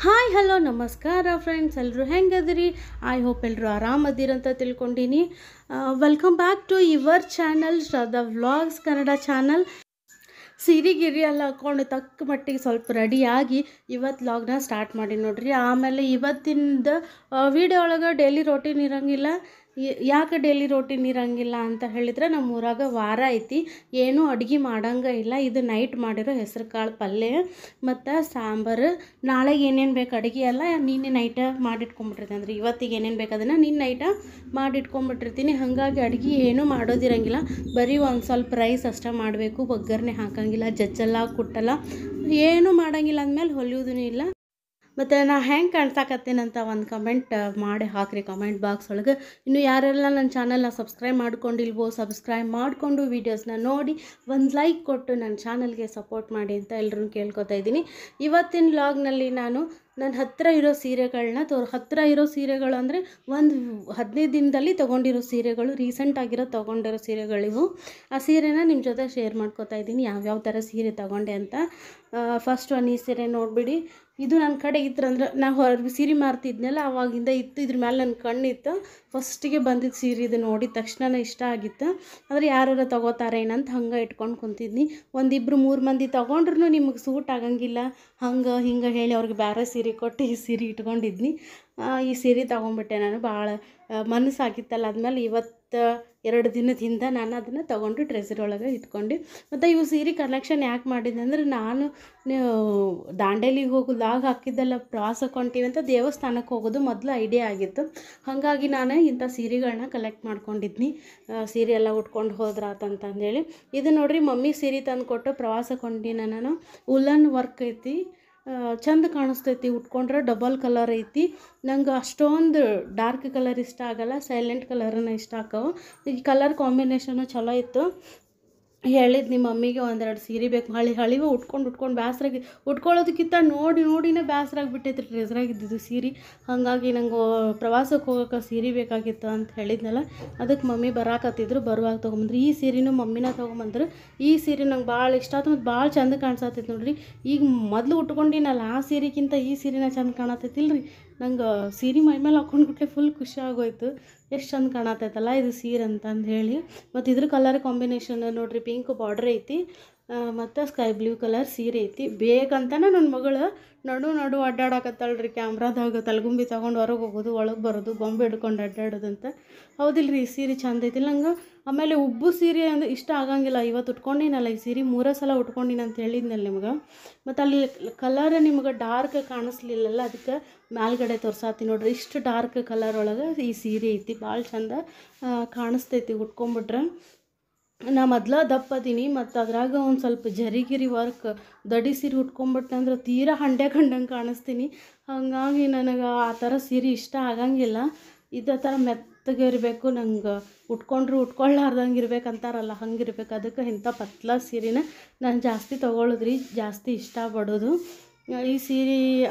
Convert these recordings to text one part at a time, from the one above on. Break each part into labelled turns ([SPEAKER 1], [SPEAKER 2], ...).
[SPEAKER 1] Hi hello ನಮಸ್ಕಾರ friends, ಎಲ್ಲರೂ ಹೆಂಗದಿರಿ? I hope ಎಲ್ಲರೂ ಆರಾಮದಿರಂತ ತಿಳ್ಕೊಂಡೀನಿ. Welcome back to your channel Shraddha vlogs Kannada channel. ಸಿರಿ ಎಲ್ಲ ಹಾಕ್ಕೊಂಡು ತಕ್ಕ ಮಟ್ಟಿಗೆ ಸ್ವಲ್ಪ ರೆಡಿಯಾಗಿ ಇವತ್ತು ವ್ಲಾಗ್ನ ಸ್ಟಾರ್ಟ್ ಮಾಡಿ ನೋಡ್ರಿ. ಆಮೇಲೆ ಇವತ್ತಿಂದ ವಿಡಿಯೋ ಒಳಗೆ ಡೈಲಿ ರೋಟೀನ್ ಇರೋಂಗಿಲ್ಲ. ಯಾಕೆ ಡೈಲಿ ರೋಟೀನ್ ಇರೋಂಗಿಲ್ಲ ಅಂತ ಹೇಳಿದ್ರೆ, ನಮ್ಮ ಊರಾಗ ವಾರ ಐತಿ, ಏನೂ ಅಡುಗೆ ಮಾಡಂಗೆ ಇಲ್ಲ. ಇದು ನೈಟ್ ಮಾಡಿರೋ ಹೆಸರು ಕಾಳು ಪಲ್ಯ ಮತ್ತು ಸಾಂಬಾರು. ನಾಳೆಗೆ ಏನೇನು ಬೇಕು ಅಡುಗೆ ಎಲ್ಲ ನಿನ್ನೆ ನೈಟ ಮಾಡಿಟ್ಕೊಂಬಿಟ್ಟಿರ್ತೀನಿ. ಅಂದರೆ ಇವತ್ತಿಗೆ ಏನೇನು ಬೇಕು ಅದನ್ನು ನಿನ್ನ ನೈಟ ಮಾಡಿಟ್ಕೊಂಬಿಟ್ಟಿರ್ತೀನಿ. ಹಾಗಾಗಿ ಅಡುಗೆ ಏನೂ ಮಾಡೋದಿರಂಗಿಲ್ಲ. ಬರೀ ಒಂದು ಸ್ವಲ್ಪ ರೈಸ್ ಅಷ್ಟೇ ಮಾಡಬೇಕು, ಒಗ್ಗರಣೆ ಹಾಕೋಂಗಿಲ್ಲ, ಜಜ್ಜಲ್ಲ, ಕುಟ್ಟಲ್ಲ, ಏನೂ ಮಾಡೋಂಗಿಲ್ಲ. ಅಂದಮೇಲೆ ಹೊಲಿಯೋದೂ ಇಲ್ಲ. ಮತ್ತು ನಾ ಹೆಂಗೆ ಕಾಣ್ಸಾಕತ್ತೀನಂತ ಒಂದು ಕಮೆಂಟ್ ಮಾಡಿ ಹಾಕಿರಿ ಕಮೆಂಟ್ ಬಾಕ್ಸ್ ಒಳಗೆ. ಇನ್ನು ಯಾರೆಲ್ಲ ನನ್ನ ಚಾನಲ್ನ ಸಬ್ಸ್ಕ್ರೈಬ್ ಮಾಡ್ಕೊಂಡಿಲ್ವೋ ಸಬ್ಸ್ಕ್ರೈಬ್ ಮಾಡಿಕೊಂಡು ವೀಡಿಯೋಸ್ನ ನೋಡಿ ಒಂದು ಲೈಕ್ ಕೊಟ್ಟು ನನ್ನ ಚಾನಲ್ಗೆ ಸಪೋರ್ಟ್ ಮಾಡಿ ಅಂತ ಎಲ್ಲರೂ ಕೇಳ್ಕೊತಾ ಇದ್ದೀನಿ. ಇವತ್ತಿನ ವ್ಲಾಗ್ನಲ್ಲಿ ನಾನು ನನ್ನ ಹತ್ತಿರ ಇರೋ ಸೀರೆಗಳನ್ನ ಹತ್ತಿರ ಇರೋ ಸೀರೆಗಳು ಅಂದರೆ ಒಂದು 15 ದಿನದಲ್ಲಿ ತೊಗೊಂಡಿರೋ ಸೀರೆಗಳು, ರೀಸೆಂಟಾಗಿರೋ ತೊಗೊಂಡಿರೋ ಸೀರೆಗಳಿವು. ಆ ಸೀರೆನ ನಿಮ್ಮ ಜೊತೆ ಶೇರ್ ಮಾಡ್ಕೊತಾ ಇದ್ದೀನಿ, ಯಾವ್ಯಾವ ಥರ ಸೀರೆ ತೊಗೊಂಡೆ ಅಂತ. ಫಸ್ಟ್ ಒಂದು ಈ ಸೀರೆ ನೋಡಿಬಿಡಿ. ಇದು ನನ್ನ ಕಡೆ ಇತ್ತಂದ್ರೆ ನಾವು ಸೀರೆ ಮಾರ್ತಿದ್ನಲ್ಲ ಆವಾಗಿಂದ ಇತ್ತು. ಇದ್ರ ಮೇಲೆ ನನ್ನ ಕಣ್ಣಿತ್ತು. ಫಸ್ಟಿಗೆ ಬಂದಿದ್ದು ಸೀರೆ ಇದು ನೋಡಿದ ತಕ್ಷಣ ಇಷ್ಟ ಆಗಿತ್ತು. ಆದರೆ ಯಾರು ತೊಗೋತಾರೆ ಏನಂತ ಹಂಗೆ ಇಟ್ಕೊಂಡು ಕುಂತಿದ್ನಿ. 1-2-3 ಮಂದಿ ತೊಗೊಂಡ್ರು ನಿಮಗೆ ಸೂಟ್ ಆಗಂಗಿಲ್ಲ ಹಂಗೆ ಹಿಂಗೆ ಹೇಳಿ ಅವ್ರಿಗೆ ಬೇರೆ ಸೀರೆ ಕೊಟ್ಟು ಈ ಸೀರೆ ಇಟ್ಕೊಂಡಿದ್ನಿ. ಈ ಸೀರೆ ತೊಗೊಂಡ್ಬಿಟ್ಟೆ ನಾನು. ಭಾಳ ಮನಸ್ಸಾಗಿತ್ತಲ್ಲ. ಆದ್ಮೇಲೆ ಇವತ್ತು 2 ದಿನದ ಹಿಂದೆ ನಾನು ಅದನ್ನು ತೊಗೊಂಡು ಟ್ರೆಸರ್ ಒಳಗೆ ಇಟ್ಕೊಂಡು. ಮತ್ತು ಇವು ಸೀರೆ ಕಲೆಕ್ಷನ್ ಯಾಕೆ ಮಾಡಿದ್ದೆ ಅಂದರೆ, ನಾನು ದಾಂಡೇಲಿಗೆ ಹೋಗೋದು ಲಾಗ್ ಹಾಕಿದ್ದೆಲ್ಲ ಪ್ರವಾಸಕ್ಕೆ ಹೊಂಟೀವಿ ಅಂತ ದೇವಸ್ಥಾನಕ್ಕೆ ಹೋಗೋದು ಮೊದಲು ಐಡಿಯಾ ಆಗಿತ್ತು. ಹಾಗಾಗಿ ನಾನು ಇಂಥ ಸೀರೆಗಳನ್ನ ಕಲೆಕ್ಟ್ ಮಾಡ್ಕೊಂಡಿದ್ನಿ. ಸೀರೆ ಎಲ್ಲ ಉಟ್ಕೊಂಡು ಹೋದ್ರಾತಂತಂದೇಳಿ. ಇದು ನೋಡಿರಿ, ಮಮ್ಮಿ ಸೀರೆ ತಂದು ಕೊಟ್ಟು ಪ್ರವಾಸಕ್ಕೆ ಹೊಂಟೀನಿ ನಾನು. ಉಲ್ಲನ್ ವರ್ಕ್ ಐತಿ, ಚಂದ ಕಾಣಿಸ್ತೈತಿ. ಉಟ್ಕೊಂಡ್ರೆ ಡಬಲ್ ಕಲರ್ ಐತಿ. ನಂಗೆ ಅಷ್ಟೊಂದು ಡಾರ್ಕ್ ಕಲರ್ ಇಷ್ಟ ಆಗಲ್ಲ, ಸೈಲೆಂಟ್ ಕಲರನ್ನ ಇಷ್ಟ ಆಕವು. ಈ ಕಲರ್ ಕಾಂಬಿನೇಷನು ಚಲೋ ಇತ್ತು. ಹೇಳಿದ್ದು ನಿಮ್ಮ ಮಮ್ಮಿಗೆ 1-2 ಸೀರೆ ಬೇಕು. ಹಳಿವು ಉಟ್ಕೊಂಡು ಬೇಸರಾಗಿ ಉಟ್ಕೊಳ್ಳೋದಕ್ಕಿಂತ ನೋಡಿನೇ ಬೇಸರಾಗಿಬಿಟ್ಟೈತಿ ಟ್ರೆಸರಾಗಿದ್ದು ಸೀರೆ. ಹಾಗಾಗಿ ನಂಗೆ ಪ್ರವಾಸಕ್ಕೆ ಹೋಗೋಕೆ ಸೀರೆ ಬೇಕಾಗಿತ್ತು ಅಂತ ಹೇಳಿದ್ನಲ್ಲ, ಅದಕ್ಕೆ ಮಮ್ಮಿ ಬರಾಕತ್ತಿದ್ರು. ಬರುವಾಗ ತೊಗೊಂಬಂದ್ರು. ಈ ಸೀರೆನೂ ಮಮ್ಮಿನ ತೊಗೊಂಬಂದ್ರು. ಈ ಸೀರೆ ನಂಗೆ ಭಾಳ ಇಷ್ಟ ಆಯ್ತು ಮತ್ತು ಭಾಳ ಚಂದ ಕಾಣಿಸತ್ತೈತಿ ನೋಡ್ರಿ. ಈಗ ಮೊದಲು ಉಟ್ಕೊಂಡಿನಲ್ಲ ಆ ಸೀರೆಗಿಂತ ಈ ಸೀರೆನ ಚಂದ ಕಾಣತೈತಿಲ್ರಿ. ನಂಗೆ ಸೀರೆ ಮೈ ಮೇಲೆ ಹಾಕ್ಕೊಂಡ್ಬಿಟ್ರೆ ಫುಲ್ ಖುಷಿ ಆಗೋಯ್ತು. ಎಷ್ಟು ಚಂದ ಕಾಣತೈತಲ್ಲ ಇದು ಸೀರೆ ಅಂತಂದು ಹೇಳಿ. ಮತ್ತು ಇದ್ರ ಕಲರ್ ಕಾಂಬಿನೇಷನ್ ನೋಡಿರಿ, ಪಿಂಕ್ ಬಾರ್ಡ್ರ್ ಐತಿ ಮತ್ತು ಸ್ಕೈ ಬ್ಲೂ ಕಲರ್ ಸೀರೆ ಐತಿ. ಬೇಕಂತನೇ ನನ್ನ ಮಗಳು ನಡು ಅಡ್ಡಾಡಕತ್ತಾಳ್ರಿ. ಕ್ಯಾಮ್ರಾದಾಗ ತಲೆಗುಂಬಿ ತೊಗೊಂಡು ಹೊರಗೆ ಹೋಗೋದು, ಒಳಗೆ ಬರೋದು, ಗೊಂಬೆ ಹಿಡ್ಕೊಂಡು ಅಡ್ಡಾಡೋದಂತ. ಹೌದಿಲ್ರಿ, ಈ ಸೀರೆ ಚಂದ ಐತಿಲ್ಲ ನಂಗೆ. ಆಮೇಲೆ ಉಬ್ಬು ಸೀರೆ ಅಂದರೆ ಇಷ್ಟ ಆಗಂಗಿಲ್ಲ. ಇವತ್ತು ಉಟ್ಕೊಂಡಿನಲ್ಲ ಈ ಸೀರೆ 3 ಸಲ ಉಟ್ಕೊಂಡಿನಿ ಅಂತ ಹೇಳಿದ್ನಲ್ಲ ನಿಮ್ಗೆ. ಮತ್ತು ಅಲ್ಲಿ ಕಲರ್ ನಿಮ್ಗೆ ಡಾರ್ಕ್ ಕಾಣಿಸ್ಲಿಲ್ಲಲ್ಲ, ಅದಕ್ಕೆ ಮೇಲ್ಗಡೆ ತೋರ್ಸಾತಿ ನೋಡ್ರಿ. ಇಷ್ಟು ಡಾರ್ಕ್ ಕಲರ್ ಒಳಗೆ ಈ ಸೀರೆ ಐತಿ. ಭಾಳ ಚಂದ ಕಾಣಿಸ್ತೈತಿ ಉಟ್ಕೊಂಬಿಟ್ರೆ. ನಾ ಮೊದಲ ದಪ್ಪದೀನಿ ಮತ್ತು ಅದ್ರಾಗ ಒಂದು ಸ್ವಲ್ಪ ಜರಿಗಿರಿ ವರ್ಕ್ ದಡಿ ಸೀರೆ ಉಟ್ಕೊಂಬಿಟ್ಟೆ ಅಂದ್ರೆ ತೀರಾ ಹಂಡೆ ಕಂಡಂಗೆ ಕಾಣಿಸ್ತೀನಿ. ಹಾಗಾಗಿ ನನಗೆ ಆ ಥರ ಸೀರೆ ಇಷ್ಟ ಆಗಂಗಿಲ್ಲ. ಇದೇ ಥರ ಮೆತ್ತಗೆ ಇರಬೇಕು, ನಂಗೆ ಉಟ್ಕೊಂಡ್ರು ಉಟ್ಕೊಳ್ಳಾರ್ದಂಗೆ ಇರ್ಬೇಕಂತಾರಲ್ಲ ಹಂಗಿರ್ಬೇಕು. ಅದಕ್ಕೆ ಇಂಥ ಪತ್ಲ ಸೀರೆನ ನಾನು ಜಾಸ್ತಿ ತೊಗೊಳೋದ್ರಿ, ಜಾಸ್ತಿ ಇಷ್ಟಪಡೋದು. ಈ ಸೀರೆ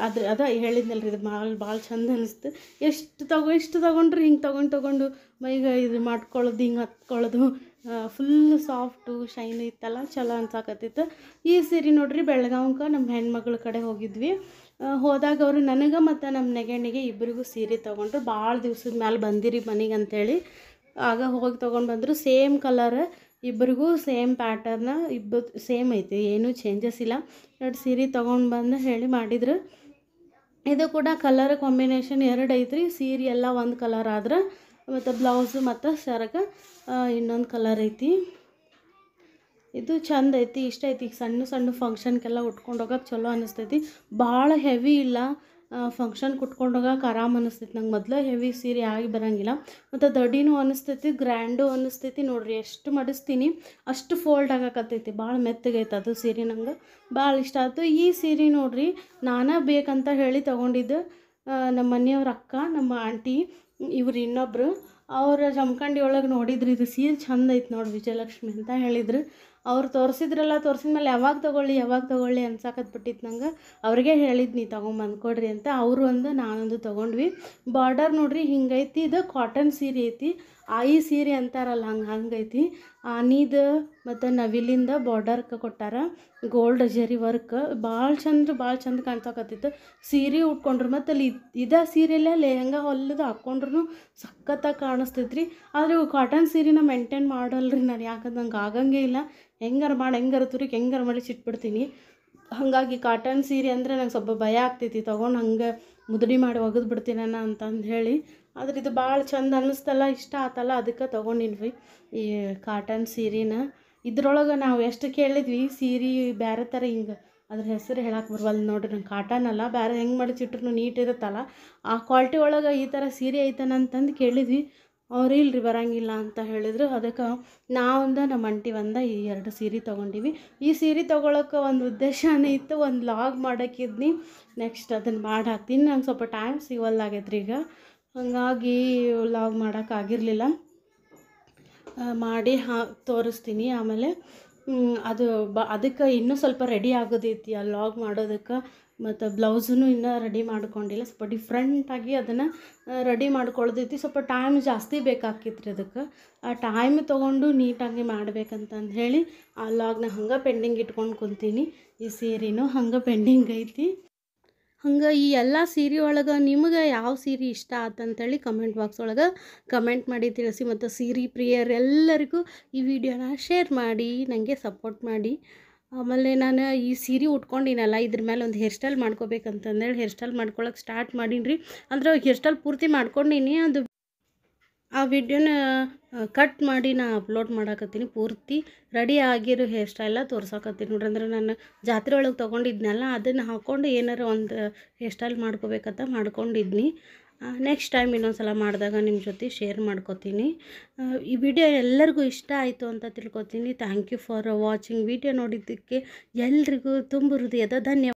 [SPEAKER 1] ಅದ ಹೇಳಿದ್ನಲ್ರಿ, ಇದು ಭಾಳ ಚಂದ ಅನ್ನಿಸ್ತು. ಇಷ್ಟು ತೊಗೊಂಡ್ರು ಹಿಂಗೆ ತೊಗೊಂಡು ಮೈಗೆ ಇದು ಮಾಡ್ಕೊಳ್ಳೋದು, ಹಿಂಗೆ ಹತ್ಕೊಳ್ಳೋದು, ಫುಲ್ ಸಾಫ್ಟು ಶೈನ್ ಇತ್ತಲ್ಲ, ಚಲೋ ಅನ್ಸಾಕತ್ತಿತ್ತು. ಈ ಸೀರೆ ನೋಡ್ರಿ, ಬೆಳಗಾವ್ಗೆ ನಮ್ಮ ಹೆಣ್ಮಕ್ಳ ಕಡೆ ಹೋಗಿದ್ವಿ. ಹೋದಾಗ ಅವರು ನನಗೆ ಮತ್ತು ನಮ್ಮ ನೆಗಣ್ಣಿಗೆ ಇಬ್ಬರಿಗೂ ಸೀರೆ ತೊಗೊಂಡ್ರು. ಭಾಳ ದಿವ್ಸದ ಮೇಲೆ ಬಂದಿರಿ ಮನೆಗೆ ಅಂಥೇಳಿ ಆಗ ಹೋಗಿ ತೊಗೊಂಡು ಬಂದರು. ಸೇಮ್ ಕಲರ್, ಇಬ್ಬರಿಗೂ ಸೇಮ್ ಪ್ಯಾಟರ್ನ, ಇಬ್ಬರು ಸೇಮ್ ಐತಿ, ಏನೂ ಚೇಂಜಸ್ ಇಲ್ಲ. 2 ಸೀರೆ ತೊಗೊಂಡು ಬಂದು ಹೇಳಿ ಮಾಡಿದ್ರು. ಇದು ಕೂಡ ಕಲರ್ ಕಾಂಬಿನೇಷನ್ 2 ಐತ್ರಿ. ಸೀರೆ ಎಲ್ಲ ಒಂದು ಕಲರ್ ಆದ್ರೆ ಮತ್ತು ಬ್ಲೌಸು ಮತ್ತು ಸೆರಗ ಇನ್ನೊಂದು ಕಲರ್ ಐತಿ. ಇದು ಚಂದ ಐತಿ, ಇಷ್ಟ ಐತಿ. ಈಗ ಸಣ್ಣ ಫಂಕ್ಷನ್ಗೆಲ್ಲ ಉಟ್ಕೊಂಡು ಹೋಗೋಕೆ ಚಲೋ ಅನ್ನಿಸ್ತೈತಿ. ಭಾಳ ಹೆವಿ ಇಲ್ಲ, ಫಂಕ್ಷನ್ಗೆ ಉಟ್ಕೊಂಡು ಹೋಗೋಕೆ ಆರಾಮ್ ಅನ್ನಿಸ್ತೈತಿ. ನಂಗೆ ಮೊದಲು ಹೆವಿ ಸೀರೆ ಆಗಿ ಬರೋಂಗಿಲ್ಲ. ಮತ್ತು ದಡಿನೂ ಅನ್ನಿಸ್ತೈತಿ, ಗ್ರ್ಯಾಂಡು ಅನ್ನಿಸ್ತೈತಿ. ನೋಡಿರಿ ಎಷ್ಟು ಮಡಿಸ್ತೀನಿ ಅಷ್ಟು ಫೋಲ್ಡ್ ಆಗಕತ್ತೈತಿ. ಭಾಳ ಮೆತ್ತಗೈತೆ ಅದು ಸೀರೆ. ನಂಗೆ ಭಾಳ ಇಷ್ಟ ಆಯ್ತು. ಈ ಸೀರೆ ನೋಡಿರಿ, ನಾನೇ ಬೇಕಂತ ಹೇಳಿ ತೊಗೊಂಡಿದ್ದು. ನಮ್ಮ ಮನೆಯವ್ರ ಅಕ್ಕ, ನಮ್ಮ ಆಂಟಿ, ಇವ್ರು ಇನ್ನೊಬ್ಬರು, ಅವ್ರ ಜಮಖಂಡಿ ಒಳಗೆ ನೋಡಿದ್ರು. ಇದು ಸೀರೆ ಚಂದ ಐತೆ ನೋಡಿ ವಿಜಯಲಕ್ಷ್ಮಿ ಅಂತ ಹೇಳಿದ್ರು. ಅವ್ರು ತೋರಿಸಿದ್ಮೇಲೆ ಯಾವಾಗ ತೊಗೊಳ್ಳಿ ಅನ್ಸಾಕತ್ಬಿಟ್ಟಿತ್ತು ನಂಗೆ. ಅವ್ರಿಗೆ ಹೇಳಿದ್ನಿ ತೊಗೊಂಬಂದು ಕೊಡ್ರಿ ಅಂತ. ಅವರು ಒಂದು ನಾನೊಂದು ತೊಗೊಂಡ್ವಿ. ಬಾರ್ಡರ್ ನೋಡ್ರಿ ಹಿಂಗೈತಿ. ಇದು ಕಾಟನ್ ಸೀರೆ ಐತಿ. ಆಯಿ ಸೀರೆ ಅಂತಾರಲ್ಲ ಹಂಗೈತಿ. ಆನಿದು ಮತ್ತು ನವಿಲಿಂದ ಬಾರ್ಡರ್ಕ ಕೊಟ್ಟಾರ, ಗೋಲ್ಡ್ ಜರಿ ವರ್ಕ್ ಭಾಳ ಚಂದ ಕಾಣ್ಸಕತ್ತಿತ್ತು. ಸೀರೆ ಉಟ್ಕೊಂಡ್ರು ಮತ್ತು ಅಲ್ಲಿ ಇದೇ ಸೀರೆಯಲ್ಲೇ ಲೆಹಂಗಾ ಹೊಲಿದು ಹಾಕ್ಕೊಂಡ್ರು ಸಖತ್ತಾಗಿ ಕಾಣಿಸ್ತೈತ್ರಿ. ಆದರೆ ಕಾಟನ್ ಸೀರೆನ ಮೇಂಟೈನ್ ಮಾಡಲ್ರಿ ನಾನು, ಯಾಕಂದ್ರೆ ನಂಗೆ ಆಗಂಗೇ ಇಲ್ಲ. ಹೆಂಗಾರ ತುರಿಗೆ ಹೆಂಗಾರ ಮಾಡಿ ಸಿಟ್ಬಿಡ್ತೀನಿ. ಹಾಗಾಗಿ ಕಾಟನ್ ಸೀರೆ ಅಂದರೆ ನಂಗೆ ಸ್ವಲ್ಪ ಭಯ ಆಗ್ತೈತಿ, ತೊಗೊಂಡು ಹಂಗೆ ಮುದುಡಿ ಮಾಡಿ ಒಗೆದು ಬಿಡ್ತೀನಣ್ಣ ಅಂತಂದು ಹೇಳಿ. ಆದ್ರೆ ಇದು ಭಾಳ ಚಂದ ಅನ್ನಿಸ್ತಲ್ಲ, ಇಷ್ಟ ಆತಲ್ಲ, ಅದಕ್ಕೆ ತೊಗೊಂಡಿನ್ವಿ ಈ ಕಾಟನ್ ಸೀರೆನ. ಇದ್ರೊಳಗೆ ನಾವು ಎಷ್ಟು ಕೇಳಿದ್ವಿ ಸೀರೆ ಬೇರೆ ಥರ ಹಿಂಗೆ ಅದ್ರ ಹೆಸರು ಹೇಳಕ್ಕೆ ಬರವಲ್ದು ನೋಡ್ರಿ. ನಂಗೆ ಕಾಟನ್ ಅಲ್ಲ, ಬೇರೆ ಹೆಂಗೆ ಮಡಿಚಿಟ್ರು ನೀಟ್ ಇರುತ್ತಲ್ಲ ಆ ಕ್ವಾಲಿಟಿ ಒಳಗೆ ಈ ಥರ ಸೀರೆ ಐತನಂತಂದು ಕೇಳಿದ್ವಿ. ಅವ್ರು ಇಲ್ರಿ ಬರೋಂಗಿಲ್ಲ ಅಂತ ಹೇಳಿದರು. ಅದಕ್ಕೆ ನಮ್ಮ ಅಂಟಿ ಈ 2 ಸೀರೆ ತೊಗೊಂಡಿವಿ. ಈ ಸೀರೆ ತೊಗೊಳಕ್ಕೆ ಒಂದು ಉದ್ದೇಶನೇ ಇತ್ತು, ಒಂದು ಲಾಗ್ ಮಾಡೋಕ್ಕಿದ್ನಿ. ನೆಕ್ಸ್ಟ್ ಅದನ್ನು ಮಾಡಿ ಹಾಕ್ತೀನಿ. ನಂಗೆ ಸ್ವಲ್ಪ ಟೈಮ್ ಸಿಗೋಲ್ಲಾಗೈತ್ರಿ ಈಗ, ಹಾಗಾಗಿ ಲಾಗ್ ಮಾಡೋಕ್ಕಾಗಿರಲಿಲ್ಲ. ಮಾಡಿ ತೋರಿಸ್ತೀನಿ ಆಮೇಲೆ. ಅದು ಅದಕ್ಕೆ ಇನ್ನೂ ಸ್ವಲ್ಪ ರೆಡಿ ಆಗೋದೈತಿ ಆ ಲಾಗ್ ಮಾಡೋದಕ್ಕೆ. ಮತ್ತು ಬ್ಲೌಸನ್ನು ಇನ್ನೂ ರೆಡಿ ಮಾಡ್ಕೊಂಡಿಲ್ಲ, ಸ್ವಲ್ಪ ಡಿಫ್ರೆಂಟಾಗಿ ಅದನ್ನು ರೆಡಿ ಮಾಡ್ಕೊಳ್ದೈತಿ. ಸ್ವಲ್ಪ ಟೈಮ್ ಜಾಸ್ತಿ ಬೇಕಾಕಿತ್ರಿ ಅದಕ್ಕೆ. ಆ ಟೈಮ್ ತೊಗೊಂಡು ನೀಟಾಗಿ ಮಾಡ್ಬೇಕಂತಂದು ಹೇಳಿ ಆ ಲಾಗ್ನ ಹಂಗೆ ಪೆಂಡಿಂಗ್ ಇಟ್ಕೊಂಡು ಕುಂತೀನಿ. ಈ ಸೀರೆನೂ ಹಂಗೆ ಪೆಂಡಿಂಗ್ ಐತಿ. ಹಂಗೆ ಈ ಎಲ್ಲ ಸೀರೆ ಒಳಗೆ ನಿಮಗೆ ಯಾವ ಸೀರೆ ಇಷ್ಟ ಆತಂತೇಳಿ ಕಮೆಂಟ್ ಬಾಕ್ಸ್ ಒಳಗೆ ಕಮೆಂಟ್ ಮಾಡಿ ತಿಳಿಸಿ. ಮತ್ತು ಸೀರೆ ಪ್ರಿಯರೆಲ್ಲರಿಗೂ ಈ ವಿಡಿಯೋನ ಶೇರ್ ಮಾಡಿ, ನನಗೆ ಸಪೋರ್ಟ್ ಮಾಡಿ. ಆಮೇಲೆ ನಾನು ಈ ಸೀರೆ ಉಟ್ಕೊಂಡಿನಲ್ಲ, ಇದ್ರ ಮೇಲೆ ಒಂದು ಹೇರ್ ಸ್ಟೈಲ್ ಮಾಡ್ಕೋಬೇಕಂತಂದೇಳಿ ಹೇರ್ ಸ್ಟೈಲ್ ಮಾಡ್ಕೊಳಕ್ಕೆ ಸ್ಟಾರ್ಟ್ ಮಾಡೀನಿ ರೀ. ಅಂದ್ರೆ ಹೇರ್ ಸ್ಟೈಲ್ ಪೂರ್ತಿ ಮಾಡ್ಕೊಂಡೀನಿ, ಅದು ಆ ವಿಡಿಯೋನ ಕಟ್ ಮಾಡಿ ನಾ ಅಪ್ಲೋಡ್ ಮಾಡಾಕತ್ತೀನಿ. ಪೂರ್ತಿ ರೆಡಿ ಆಗಿರೋ ಹೇರ್ ಸ್ಟೈಲ ತೋರ್ಸಕತ್ತೀನಿ ನೋಡ್ರಿ. ಅಂದ್ರೆ ನಾನು ಜಾತ್ರೆ ಒಳಗೆ ತೊಗೊಂಡಿದ್ನಲ್ಲ, ಅದನ್ನು ಹಾಕ್ಕೊಂಡು ಏನಾರು ಒಂದು ಹೇರ್ ಸ್ಟೈಲ್ ಮಾಡ್ಕೋಬೇಕಂತ ಮಾಡ್ಕೊಂಡಿದ್ನಿ. ನೆಕ್ಸ್ಟ್ ಟೈಮ್ ಇನ್ನೊಂದು ಸಲ ಮಾಡಿದಾಗ ನಿಮ್ಮ ಜೊತೆ ಶೇರ್ ಮಾಡ್ಕೋತೀನಿ. ಈ ವಿಡಿಯೋ ಎಲ್ಲರಿಗೂ ಇಷ್ಟ ಆಯಿತು ಅಂತ ತಿಳ್ಕೊತೀನಿ. Thank you for watching. Video ನೋಡಿದ್ದಕ್ಕೆ ಎಲ್ರಿಗೂ ತುಂಬ ಹೃದಯದ ಧನ್ಯವಾದ.